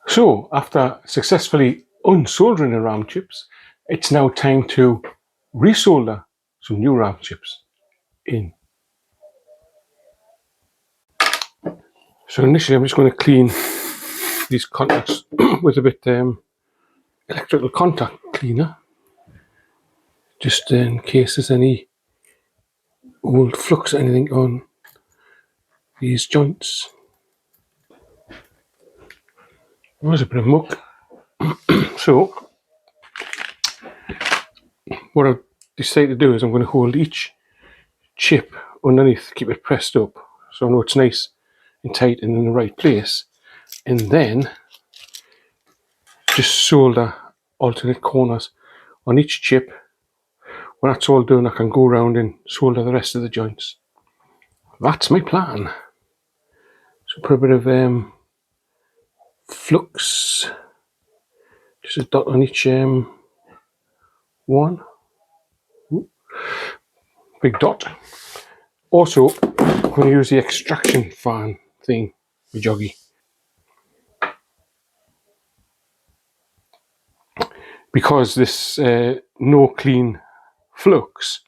So after successfully unsoldering the RAM chips, it's now time to resolder some new RAM chips in. So initially I'm just going to clean these contacts with a bit electrical contact cleaner, just in case there's any old flux or anything on these joints. There's a bit of muck. So what I've decided to do is I'm going to hold each chip underneath, keep it pressed up so I know it's nice and tight and in the right place, and then just solder alternate corners on each chip. When that's all done, I can go around and solder the rest of the joints. That's my plan. So put a bit of flux, just a dot on each one. Ooh, big dot. Also, I'm going to use the extraction fan thing, the joggy. Because this no clean flux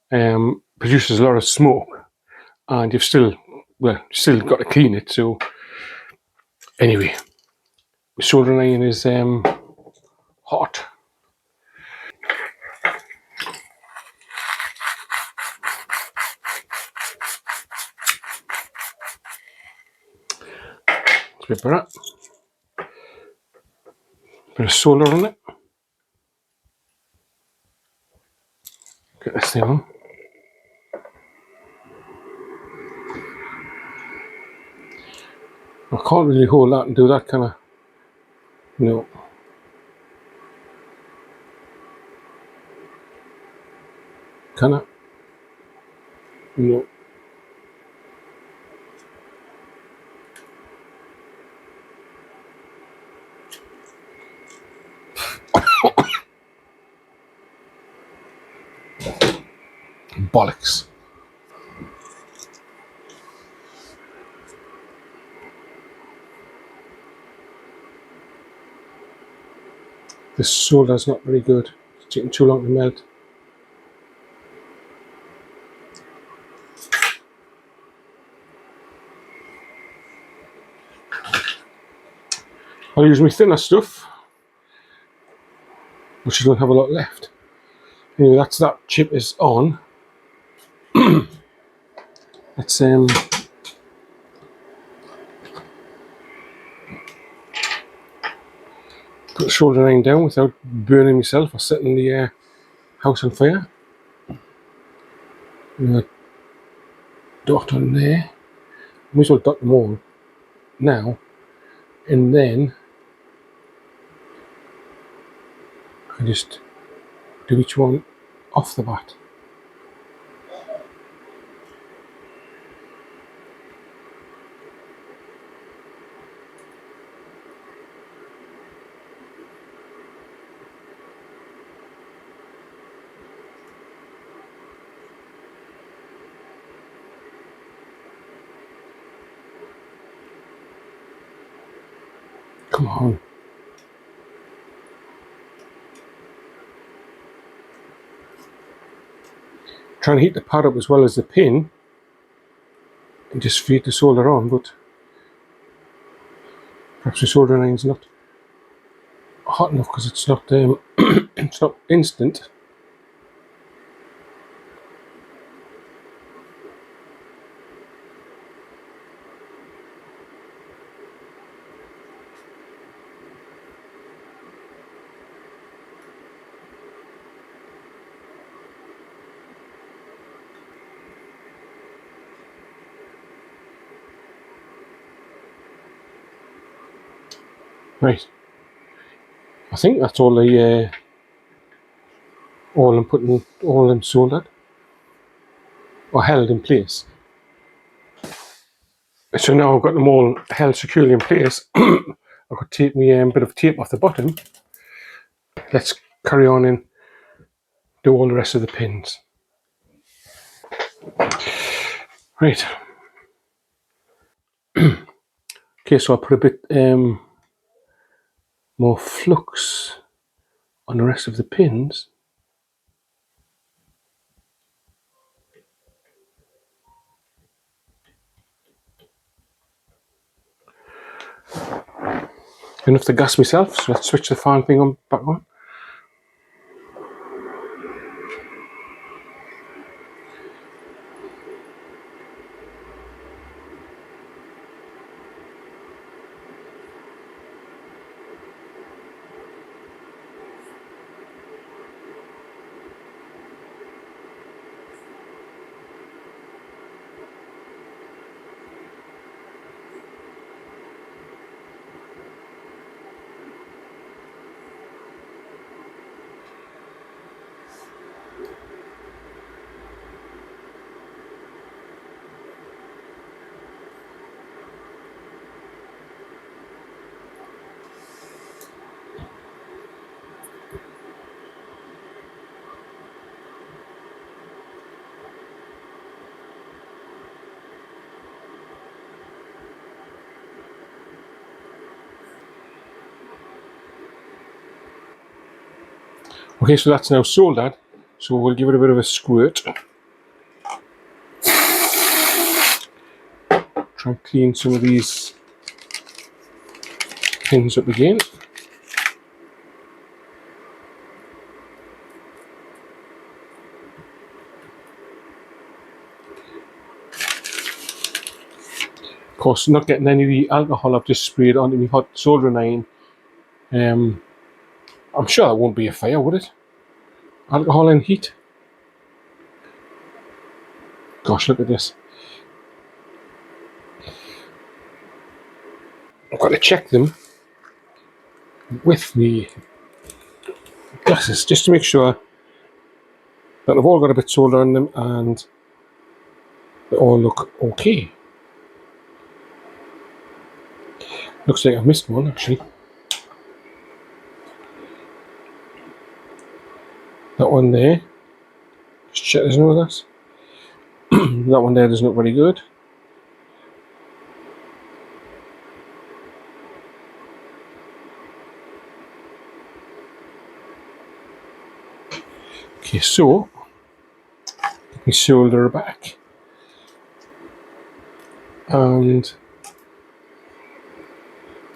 produces a lot of smoke, and you've still got to clean it. So anyway, the soldering iron is hot. Let's put that. Bit of solder on it. Get this thing on. I can't really hold that and do that, can I? No. Can I? No. Bollocks. This solder's not very good. It's taking too long to melt. I'll use my thinner stuff, which don't have a lot left. Anyway, that chip is on. Let's put the soldering iron down without burning myself or setting the house on fire. Dot on there. Might as well dot them all now, and then I just do each one off the bat. Come on. Try and heat the pad up as well as the pin and just feed the solder on, but perhaps the soldering iron's not hot enough because it's not it's not instant. Right. I think that's all I'm putting all them soldered or held in place. So now I've got them all held securely in place. I've got to take me a bit of tape off the bottom. Let's carry on and do all the rest of the pins. Right. Okay, so I put a bit more flux on the rest of the pins. Enough to gas myself, so let's switch the fan thing on back on. Okay, so that's now soldered, so we'll give it a bit of a squirt. Try and clean some of these pins up again. Of course, not getting any of the alcohol I've just sprayed onto my hot soldering iron. I'm sure that won't be a fire, would it? Alcohol and heat. Gosh, look at this. I've got to check them with the glasses just to make sure that they've all got a bit of solder on them and they all look okay. Looks like I've missed one actually. That one there. Just check there's no others. That one there doesn't look very good. Okay, so let me solder back and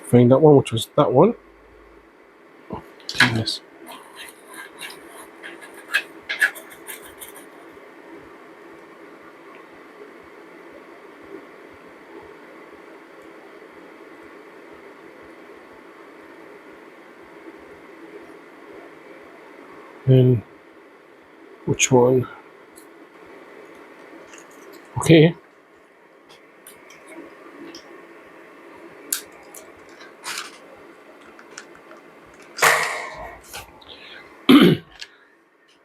find that one, which was that one. Yes. Then which one? Okay.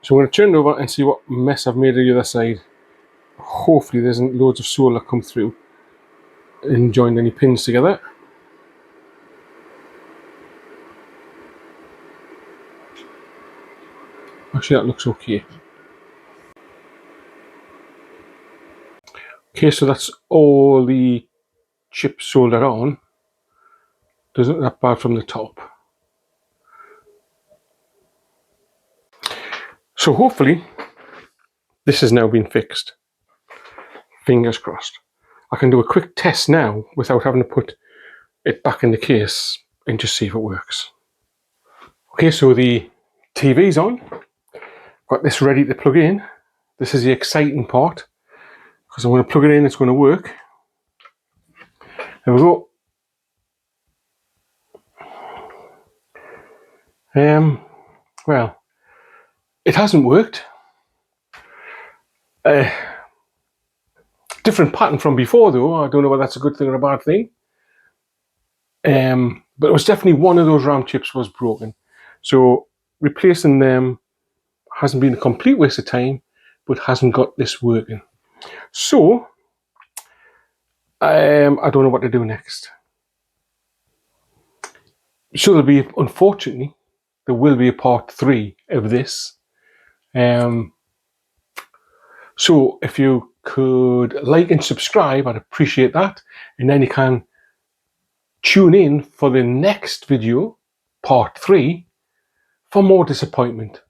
So I'm going to turn it over and see what mess I've made of the other side. Hopefully there isn't loads of solder come through and joined any pins together. Actually, that looks okay. Okay, so that's all the chips soldered on. Doesn't look that bad from the top. So hopefully this has now been fixed. Fingers crossed. I can do a quick test now without having to put it back in the case and just see if it works. Okay, so the TV's on. Got this ready to plug in. This is the exciting part because I'm going to plug it in, it's going to work. There we go. Well, it hasn't worked. Different pattern from before though. I don't know whether that's a good thing or a bad thing. But it was definitely one of those RAM chips was broken. So replacing them hasn't been a complete waste of time, but hasn't got this working. So I don't know what to do next. So there'll be, unfortunately, there will be a part 3 of this. So if you could like and subscribe, I'd appreciate that. And then you can tune in for the next video part 3 for more disappointment.